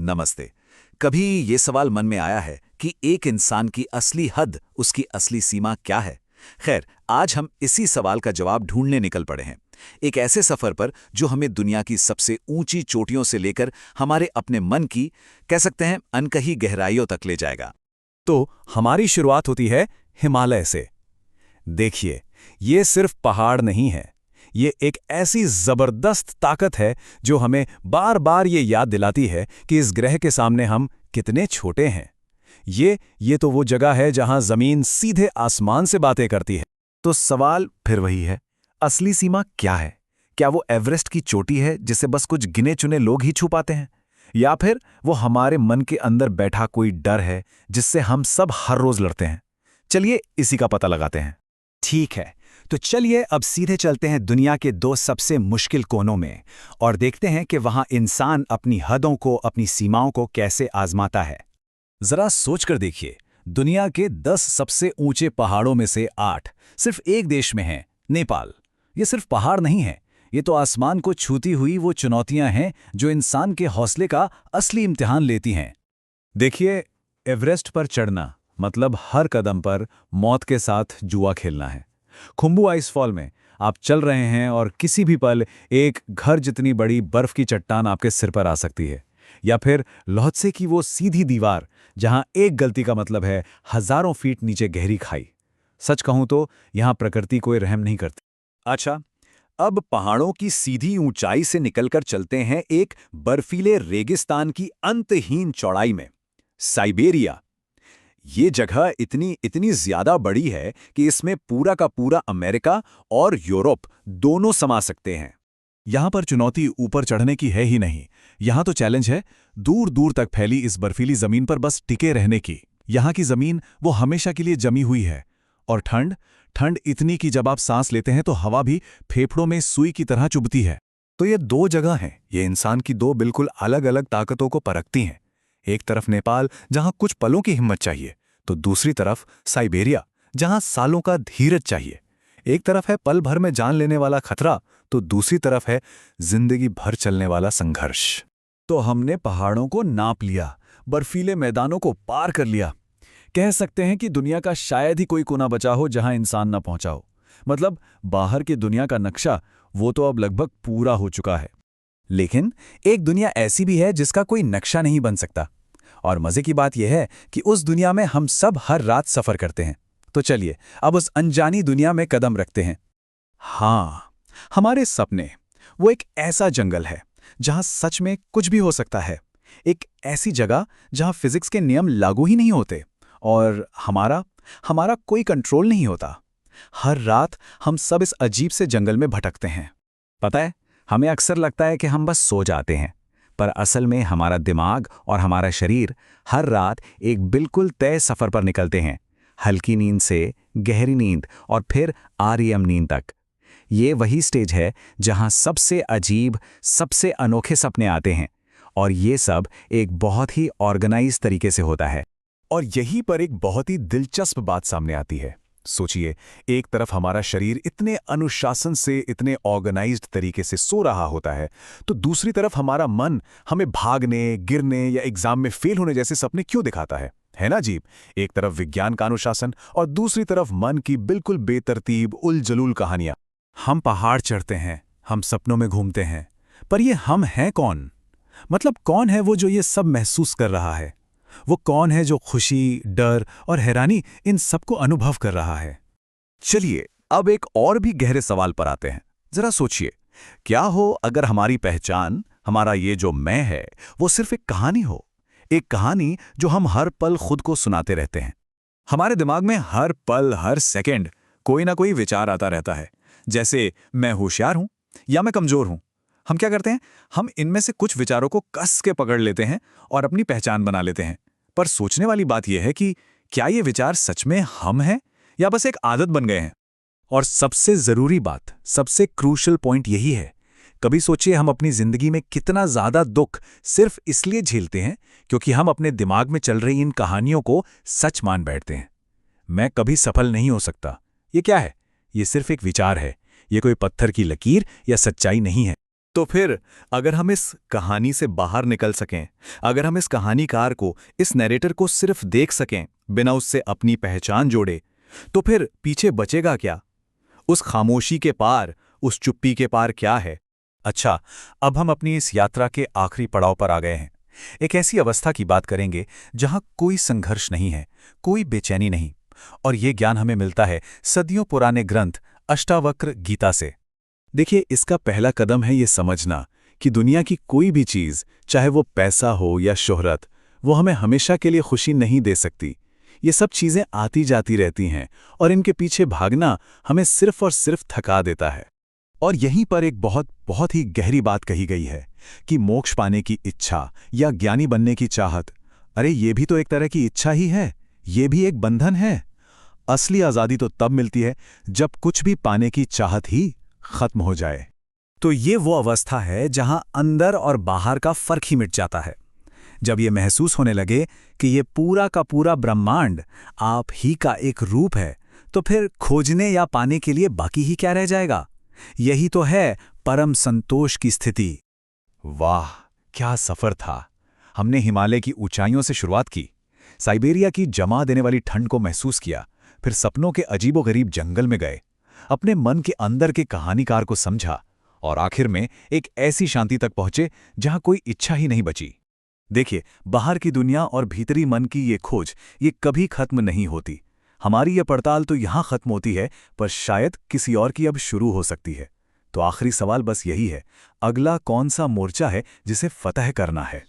नमस्ते। कभी ये सवाल मन में आया है कि एक इंसान की असली हद, उसकी असली सीमा क्या है? खैर, आज हम इसी सवाल का जवाब ढूंढने निकल पड़े हैं। एक ऐसे सफर पर जो हमें दुनिया की सबसे ऊंची चोटियों से लेकर हमारे अपने मन की, कह सकते हैं, अनकही गहराइयों तक ले जाएगा। तो हमारी शुरुआत होती है हिमालय से। देखिए, ये सिर्फ पहाड़ नहीं है, ये एक ऐसी जबरदस्त ताकत है जो हमें बार बार ये याद दिलाती है कि इस ग्रह के सामने हम कितने छोटे हैं। ये तो वो जगह है जहां जमीन सीधे आसमान से बातें करती है। तो सवाल फिर वही है, असली सीमा क्या है? क्या वो एवरेस्ट की चोटी है जिसे बस कुछ गिने चुने लोग ही छू पाते हैं? या फिर वो हमारे मन के अंदर बैठा कोई डर है जिससे हम सब हर रोज लड़ते हैं? चलिए इसी का पता लगाते हैं। ठीक है, तो चलिए अब सीधे चलते हैं दुनिया के दो सबसे मुश्किल कोनों में और देखते हैं कि वहां इंसान अपनी हदों को, अपनी सीमाओं को कैसे आजमाता है। जरा सोचकर देखिए, दुनिया के 10 सबसे ऊंचे पहाड़ों में से 8 सिर्फ एक देश में हैं, नेपाल। ये सिर्फ पहाड़ नहीं है, ये तो आसमान को छूती हुई वो चुनौतियां हैं जो इंसान के हौसले का असली इम्तिहान लेती हैं। देखिए, एवरेस्ट पर चढ़ना मतलब हर कदम पर मौत के साथ जुआ खेलना है। खुम्बू आइसफॉल में आप चल रहे हैं और किसी भी पल एक घर जितनी बड़ी बर्फ की चट्टान आपके सिर पर आ सकती है। या फिर लोहत्से की वो सीधी दीवार जहां एक गलती का मतलब है हजारों फीट नीचे गहरी खाई। सच कहूं तो यहां प्रकृति कोई रहम नहीं करती। अच्छा, अब पहाड़ों की सीधी ऊंचाई से निकलकर चलते हैं एक बर्फीले रेगिस्तान की अंतहीन चौड़ाई में, साइबेरिया। ये जगह इतनी इतनी ज्यादा बड़ी है कि इसमें पूरा का पूरा अमेरिका और यूरोप दोनों समा सकते हैं। यहां पर चुनौती ऊपर चढ़ने की है ही नहीं, यहां तो चैलेंज है दूर दूर तक फैली इस बर्फीली जमीन पर बस टिके रहने की। यहां की जमीन वो हमेशा के लिए जमी हुई है, और ठंड ठंड इतनी कि जब आप सांस लेते हैं तो हवा भी फेफड़ों में सुई की तरह चुभती है। तो ये दो जगह हैं, ये इंसान की दो बिल्कुल अलग अलग ताकतों को परखती हैं। एक तरफ नेपाल जहां कुछ पलों की हिम्मत चाहिए, तो दूसरी तरफ साइबेरिया जहां सालों का धीरज चाहिए। एक तरफ है पल भर में जान लेने वाला खतरा, तो दूसरी तरफ है जिंदगी भर चलने वाला संघर्ष। तो हमने पहाड़ों को नाप लिया, बर्फीले मैदानों को पार कर लिया। कह सकते हैं कि दुनिया का शायद ही कोई कोना बचा हो जहां इंसान ना पहुंचा हो। मतलब बाहर की दुनिया का नक्शा वो तो अब लगभग पूरा हो चुका है। लेकिन एक दुनिया ऐसी भी है जिसका कोई नक्शा नहीं बन सकता। और मजे की बात यह है कि उस दुनिया में हम सब हर रात सफर करते हैं। तो चलिए अब उस अनजानी दुनिया में कदम रखते हैं। हाँ, हमारे सपने वो एक ऐसा जंगल है जहां सच में कुछ भी हो सकता है। एक ऐसी जगह जहां फिजिक्स के नियम लागू ही नहीं होते और हमारा हमारा कोई कंट्रोल नहीं होता। हर रात हम सब इस अजीब से जंगल में भटकते हैं। पता है, हमें अक्सर लगता है कि हम बस सो जाते हैं, पर असल में हमारा दिमाग और हमारा शरीर हर रात एक बिल्कुल तय सफर पर निकलते हैं, हल्की नींद से गहरी नींद और फिर आरईएम नींद तक। ये वही स्टेज है जहां सबसे अजीब, सबसे अनोखे सपने आते हैं, और ये सब एक बहुत ही ऑर्गेनाइज तरीके से होता है। और यहीं पर एक बहुत ही दिलचस्प बात सामने आती है। सोचिए, एक तरफ हमारा शरीर इतने अनुशासन से, इतने ऑर्गेनाइज्ड तरीके से सो रहा होता है, तो दूसरी तरफ हमारा मन हमें भागने, गिरने या एग्जाम में फेल होने जैसे सपने क्यों दिखाता है ना अजीब? एक तरफ विज्ञान का अनुशासन और दूसरी तरफ मन की बिल्कुल बेतरतीब उल-जलूल कहानियां। हम पहाड़ चढ़ते हैं, हम सपनों में घूमते हैं, पर ये हम हैं कौन? मतलब कौन है वो जो ये सब महसूस कर रहा है? वो कौन है जो खुशी, डर और हैरानी इन सबको अनुभव कर रहा है? चलिए अब एक और भी गहरे सवाल पर आते हैं। जरा सोचिए, क्या हो अगर हमारी पहचान, हमारा ये जो मैं है, वो सिर्फ एक कहानी हो? एक कहानी जो हम हर पल खुद को सुनाते रहते हैं। हमारे दिमाग में हर पल, हर सेकंड कोई ना कोई विचार आता रहता है, जैसे मैं होशियार हूं या मैं कमजोर हूं। हम क्या करते हैं, हम इनमें से कुछ विचारों को कस के पकड़ लेते हैं और अपनी पहचान बना लेते हैं। पर सोचने वाली बात यह है कि क्या ये विचार सच में हम हैं या बस एक आदत बन गए हैं? और सबसे जरूरी बात, सबसे क्रूशल पॉइंट यही है, कभी सोचिए हम अपनी जिंदगी में कितना ज्यादा दुख सिर्फ इसलिए झेलते हैं क्योंकि हम अपने दिमाग में चल रही इन कहानियों को सच मान बैठते हैं। मैं कभी सफल नहीं हो सकता, ये क्या है? ये सिर्फ एक विचार है, ये कोई पत्थर की लकीर या सच्चाई नहीं है। तो फिर अगर हम इस कहानी से बाहर निकल सकें, अगर हम इस कहानीकार को, इस नैरेटर को सिर्फ देख सकें, बिना उससे अपनी पहचान जोड़े, तो फिर पीछे बचेगा क्या? उस खामोशी के पार, उस चुप्पी के पार क्या है? अच्छा, अब हम अपनी इस यात्रा के आखिरी पड़ाव पर आ गए हैं। एक ऐसी अवस्था की बात करेंगे जहां कोई संघर्ष नहीं है, कोई बेचैनी नहीं, और ये ज्ञान हमें मिलता है सदियों पुराने ग्रंथ अष्टावक्र गीता से। देखिए, इसका पहला कदम है ये समझना कि दुनिया की कोई भी चीज़, चाहे वो पैसा हो या शोहरत, वो हमें हमेशा के लिए खुशी नहीं दे सकती। ये सब चीज़ें आती जाती रहती हैं और इनके पीछे भागना हमें सिर्फ और सिर्फ थका देता है। और यहीं पर एक बहुत बहुत ही गहरी बात कही गई है कि मोक्ष पाने की इच्छा या ज्ञानी बनने की चाहत, अरे ये भी तो एक तरह की इच्छा ही है, ये भी एक बंधन है। असली आज़ादी तो तब मिलती है जब कुछ भी पाने की चाहत ही खत्म हो जाए। तो ये वो अवस्था है जहां अंदर और बाहर का फर्क ही मिट जाता है। जब ये महसूस होने लगे कि ये पूरा का पूरा ब्रह्मांड आप ही का एक रूप है, तो फिर खोजने या पाने के लिए बाकी ही क्या रह जाएगा? यही तो है परम संतोष की स्थिति। वाह, क्या सफर था! हमने हिमालय की ऊंचाइयों से शुरुआत की, साइबेरिया की जमा देने वाली ठंड को महसूस किया, फिर सपनों के अजीबोगरीब जंगल में गए, अपने मन के अंदर के कहानीकार को समझा, और आखिर में एक ऐसी शांति तक पहुंचे जहां कोई इच्छा ही नहीं बची। देखिए, बाहर की दुनिया और भीतरी मन की ये खोज, ये कभी खत्म नहीं होती। हमारी ये पड़ताल तो यहां खत्म होती है, पर शायद किसी और की अब शुरू हो सकती है। तो आखिरी सवाल बस यही है, अगला कौन सा मोर्चा है जिसे फतह करना है?